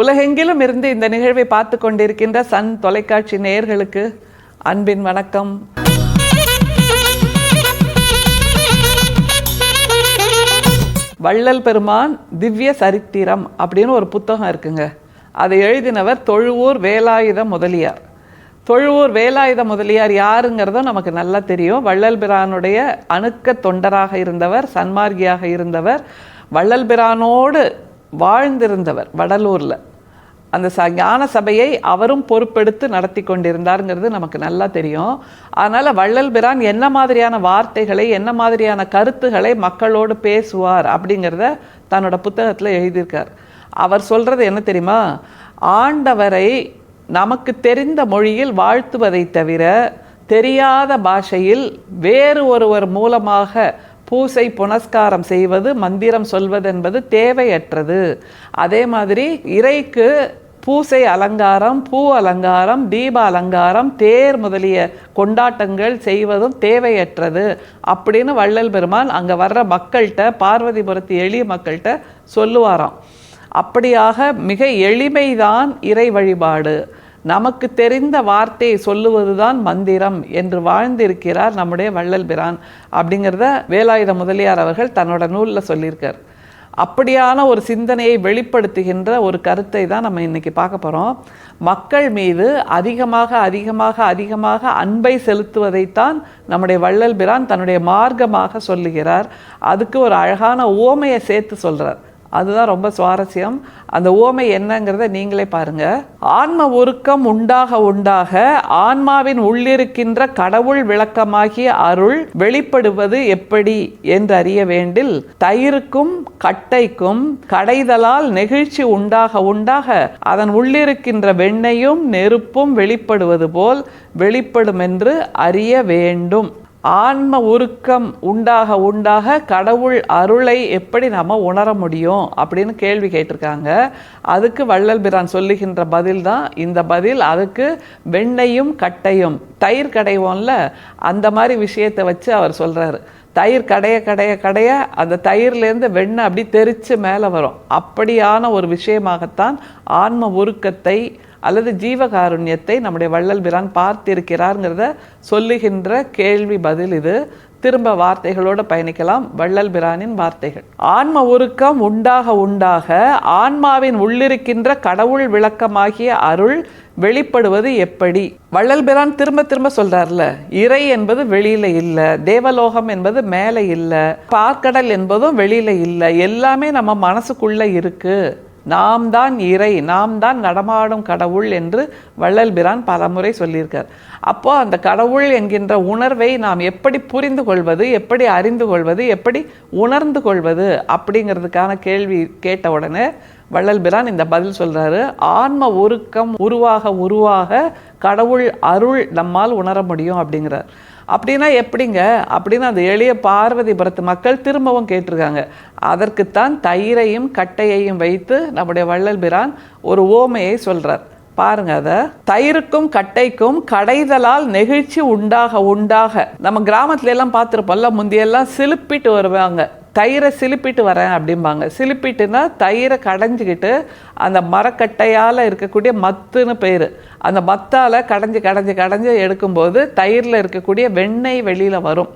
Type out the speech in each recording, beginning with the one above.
உலகெங்கிலும் இருந்து இந்த நிகழ்வை பார்த்து கொண்டிருக்கின்ற சன் தொலைக்காட்சி நேயர்களுக்கு அன்பின் வணக்கம். வள்ளல் பெருமான் திவ்ய சரித்திரம் அப்படின்னு ஒரு புத்தகம் இருக்குங்க. அதை எழுதினவர் தொழுவூர் வேலாயுத முதலியார். தொழுவூர் வேலாயுத முதலியார் யாருங்கிறதும் நமக்கு நல்லா தெரியும். வள்ளல் பிரானுடைய அணுக்க தொண்டராக இருந்தவர், சன்மார்கியாக இருந்தவர், வள்ளல் பிரானோடு வாழ்ந்திருந்தவர். வடலூரில் அந்த ஞான சபையை அவரும் பொறுப்பெடுத்து நடத்தி கொண்டிருந்தாருங்கிறது நமக்கு நல்லா தெரியும். அதனால் வள்ளல் பிரான் என்ன மாதிரியான வார்த்தைகளை, என்ன மாதிரியான கருத்துக்களை மக்களோடு பேசுவார் அப்படிங்கிறத தன்னோட புத்தகத்தில் எழுதியிருக்கார். அவர் சொல்கிறது என்ன தெரியுமா? ஆண்டவரை நமக்கு தெரிந்த மொழியில் வாழ்த்துவதை தவிர தெரியாத பாஷையில் வேறு ஒருவர் மூலமாக பூசை புனஸ்காரம் செய்வது, மந்திரம் சொல்வது என்பது தேவையற்றது. அதே மாதிரி இறைக்கு பூசை அலங்காரம், பூ அலங்காரம், தீப அலங்காரம், தேர் முதலிய கொண்டாட்டங்கள் செய்வதும் தேவையற்றது அப்படின்னு வள்ளல் பெருமான் அங்கே வர்ற மக்கள்கிட்ட, பார்வதிபுரத்து எளிய மக்கள்கிட்ட சொல்லுவாராம். அப்படியாக மிக எளிமைதான் இறை வழிபாடு, நமக்கு தெரிந்த வார்த்தையை சொல்லுவதுதான் மந்திரம் என்று வாழ்ந்திருக்கிறார் நம்முடைய வள்ளல் பிரான் அப்படிங்கிறத வேலாயுத முதலியார் அவர்கள் தன்னோட நூலில் சொல்லியிருக்கார். அப்படியான ஒரு சிந்தனையை வெளிப்படுத்துகின்ற ஒரு கருத்தை தான் நம்ம இன்னைக்கு பார்க்க போகிறோம். மக்கள் மீது அதிகமாக அதிகமாக அதிகமாக அன்பை செலுத்துவதைத்தான் நம்முடைய வள்ளல் பிரான் தன்னுடைய மார்க்கமாக சொல்லுகிறார். அதுக்கு ஒரு அழகான உவமையை சேர்த்து சொல்கிறார். அதுதான் ரொம்ப சுவாரஸ்யம். அந்த உவமை என்னங்கிறத நீங்களே பாருங்க. ஆன்ம உருக்கம் உண்டாக உண்டாக ஆன்மாவின் உள்ளிருக்கின்ற கடவுள் விளக்கமாகிய அருள் வெளிப்படுவது எப்படி என்று அறிய வேண்டில், தயிருக்கும் கட்டைக்கும் கடைதலால் நெகிழ்ச்சி உண்டாக உண்டாக அதன் உள்ளிருக்கின்ற வெண்ணையும் நெருப்பும் வெளிப்படுவது போல் வெளிப்படும் என்று அறிய வேண்டும். ஆன்ம உருக்கம் உண்டாக உண்டாக கடவுள் அருளை எப்படி நம்ம உணர முடியும் அப்படின்னு கேள்வி கேட்டிருக்காங்க. அதுக்கு வள்ளல் பிரான் சொல்லுகின்ற பதில் தான் இந்த பதில். அதுக்கு வெண்ணையும் கட்டையும், தயிர் கடைவோம்ல, அந்த மாதிரி விஷயத்தை வச்சு அவர் சொல்கிறாரு. தயிர் கடைய கடைய கடைய அந்த தயிர்லேருந்து வெண்ணெய் அப்படி தெரித்து மேலே வரும். அப்படியான ஒரு விஷயமாகத்தான் ஆன்ம உருக்கத்தை அல்லது ஜீவகாருண்யத்தை நம்முடைய வள்ளல் பிரான் பார்த்திருக்கிறார்ங்கிறத சொல்லுகின்ற கேள்வி பதில் இது. திரும்ப வார்த்தைகளோடு பயணிக்கலாம். வள்ளல் பிரானின் வார்த்தைகள். ஆன்ம உருக்கம் உண்டாக உண்டாக ஆன்மாவின் உள்ளிருக்கின்ற கடவுள் விளக்கமாகிய அருள் வெளிப்படுவது எப்படி? வள்ளல் பிரான் திரும்ப திரும்ப சொல்றாருல, இறை என்பது வெளியில இல்லை, தேவலோகம் என்பது மேலே இல்லை, பார்க்கடல் என்பதும் வெளியில இல்லை, எல்லாமே நம்ம மனசுக்குள்ள இருக்கு, நாம் தான் இறை, நாம் தான் நடமாடும் கடவுள் என்று வள்ளல் பிரான் பல முறை சொல்லியிருக்கார். அப்போ அந்த கடவுள் என்கின்ற உணர்வை நாம் எப்படி புரிந்து கொள்வது, எப்படி அறிந்து கொள்வது, எப்படி உணர்ந்து கொள்வது அப்படிங்கிறதுக்கான கேள்வி கேட்ட உடனே வள்ளல் பிரான் இந்த பதில் சொல்றாரு. ஆன்ம உருக்கம் உருவாக உருவாக கடவுள் அருள் நம்மால் உணர முடியும் அப்படிங்கிறார். அப்படின்னா எப்படிங்க அப்படின்னு அந்த எளிய பார்வதிபுரத்து மக்கள் திரும்பவும் கேட்டிருக்காங்க. அதற்குத்தான் தயிரையும் கட்டையையும் வைத்து நம்முடைய வள்ளல் பிரான் ஒரு ஓமையை சொல்றார். பாருங்க, அதை தயிருக்கும் கட்டைக்கும் கடைதலால் நெகிழ்ச்சி உண்டாக உண்டாக, நம்ம கிராமத்துல எல்லாம் பார்த்துருப்போம்ல, முந்தியெல்லாம் சிலுப்பிட்டு வருவாங்க, தயிரை சிலுப்பிட்டு வரேன் அப்படிம்பாங்க. சிலுப்பிட்டுனா தயிரை கடைஞ்சிக்கிட்டு அந்த மரக்கட்டையால் இருக்கக்கூடிய மத்துன்னு பேர், அந்த மத்தால் கடைஞ்சி கடைஞ்சி கடைஞ்சி எடுக்கும்போது தயிரில் இருக்கக்கூடிய வெண்ணெய் வெளியில் வரும்.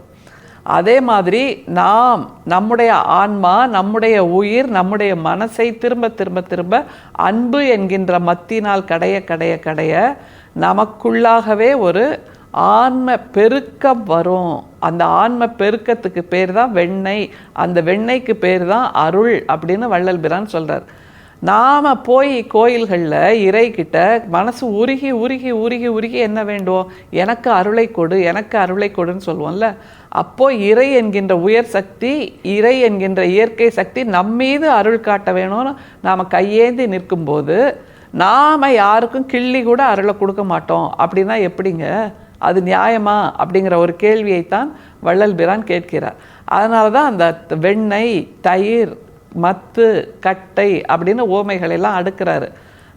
அதே மாதிரி நாம், நம்முடைய ஆன்மா, நம்முடைய உயிர், நம்முடைய மனசை திரும்ப திரும்ப திரும்ப அன்பு என்கின்ற மத்தினால் கடைய கடைய கடைய நமக்குள்ளாகவே ஒரு ஆன்ம பெருக்கம் வரும். அந்த ஆன்ம பெருக்கத்துக்கு பேர் தான் வெண்ணெய், அந்த வெண்ணெய்க்கு பேர் தான் அருள் அப்படின்னு வள்ளல் பிரான் சொல்கிறார். நாம் போய் கோயில்களில் இறைக்கிட்ட மனசு உருகி உருகி உருகி உருகி என்ன வேண்டும், எனக்கு அருளை கொடு, எனக்கு அருளை கொடுன்னு சொல்லுவோம்ல. அப்போது இறை என்கின்ற உயர் சக்தி, இறை என்கின்ற இயற்கை சக்தி நம்மீது அருள் காட்ட வேணும்னு நாம் கையேந்தி நிற்கும்போது நாம் யாருக்கும் கிள்ளி கூட அருளை கொடுக்க மாட்டோம். அப்படின்னா எப்படிங்க, அது நியாயமா அப்படிங்கிற ஒரு கேள்வியைத்தான் வள்ளல் பிரான் கேட்கிறார். அதனால தான் அந்த வெண்ணெய், தயிர், மத்து, கட்டை அப்படின்னு ஓமைகள் எல்லாம் அடுக்கிறாரு.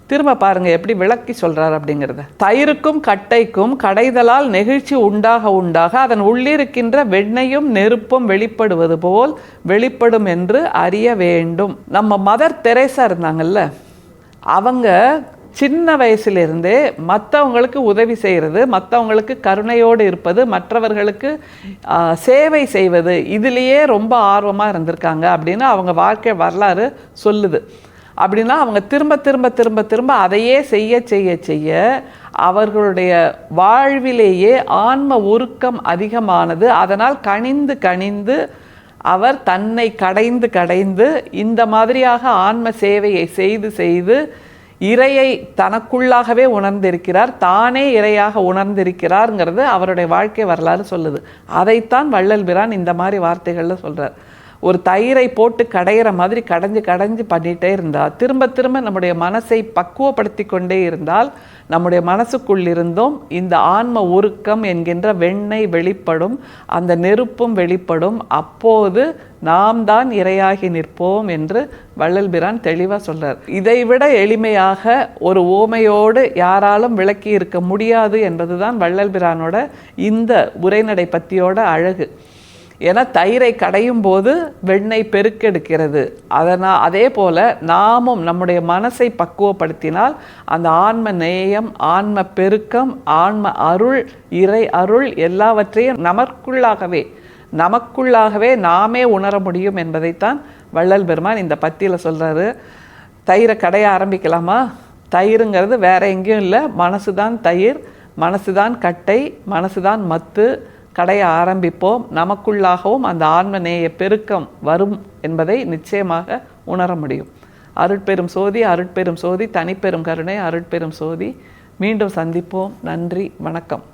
திரும்ப பாருங்க எப்படி விளக்கி சொல்றாரு அப்படிங்கிறத. தயிருக்கும் கட்டைக்கும் கடைதலால் நெகிழ்ச்சி உண்டாக உண்டாக அதன் உள்ளிருக்கின்ற வெண்ணையும் நெருப்பும் வெளிப்படுவது போல் வெளிப்படும் என்று அறிய வேண்டும். நம்ம மதர் தெரேசா இருந்தாங்கல்ல, அவங்க சின்ன வயசுலேருந்தே மற்றவங்களுக்கு உதவி செய்கிறது, மற்றவங்களுக்கு கருணையோடு இருப்பது, மற்றவர்களுக்கு சேவை செய்வது, இதுலேயே ரொம்ப ஆர்வமாக இருந்திருக்காங்க அப்படின்னு அவங்க வாழ்க்கை வரலாறு சொல்லுது. அப்படின்னா அவங்க திரும்ப திரும்ப திரும்ப திரும்ப அதையே செய்ய செய்ய செய்ய அவர்களுடைய வாழ்விலேயே ஆன்ம உருக்கம் அதிகமானது. அதனால் கனிந்து கனிந்து அவர் தன்னை கடைந்து கடைந்து இந்த மாதிரியாக ஆன்ம சேவையை செய்து செய்து இறையை தனக்குள்ளாகவே உணர்ந்திருக்கிறார், தானே இறையாக உணர்ந்திருக்கிறார்ங்கிறது அவருடைய வாழ்க்கை வரலாறு சொல்லுது. அதைத்தான் வள்ளல் பிரான் இந்த மாதிரி வார்த்தைகளில் சொல்கிறார். ஒரு தயிரை போட்டு கடையிற மாதிரி கடைஞ்சு கடைஞ்சு பண்ணிகிட்டே இருந்தால், திரும்ப திரும்ப நம்முடைய மனசை பக்குவப்படுத்தி கொண்டே இருந்தால், நம்முடைய மனசுக்குள் இருந்தும் இந்த ஆன்ம உருக்கம் என்கின்ற வெண்ணெய் வெளிப்படும், அந்த நெருப்பும் வெளிப்படும். அப்போது நாம் தான் இறையாகி நிற்போம் என்று வள்ளல் பிரான் தெளிவாக சொல்கிறார். இதைவிட எளிமையாக ஒரு ஓமையோடு யாராலும் விளக்கி இருக்க முடியாது என்பதுதான் வள்ளல் பிரானோட இந்த உரைநடை பத்தியோட அழகு. ஏன்னா தயிரை கடையும் போது வெண்ணெய் பெருக்கெடுக்கிறது. அதே போல் நாமும் நம்முடைய மனசை பக்குவப்படுத்தினால் அந்த ஆன்ம நேயம், ஆன்ம பெருக்கம், ஆன்ம அருள், இறை அருள் எல்லாவற்றையும் நமக்குள்ளாகவே நாமே உணர முடியும் என்பதைத்தான் வள்ளல் பெருமான் இந்த பத்தியில் சொல்கிறாரு. தயிரை கடைய ஆரம்பிக்கலாமா? தயிருங்கிறது வேற எங்கேயும் இல்லை, மனசு தான் தயிர், மனசு தான் கட்டை, மனசு தான் மத்து. கடைய ஆரம்பிப்போம். நமக்குள்ளாகவும் அந்த ஆன்மநேய பெருக்கம் வரும் என்பதை நிச்சயமாக உணர முடியும். அருட்பெரும் சோதி, அருட்பெரும் சோதி, தனிப்பெரும் கருணை, அருட்பெரும் சோதி. மீண்டும் சந்திப்போம். நன்றி, வணக்கம்.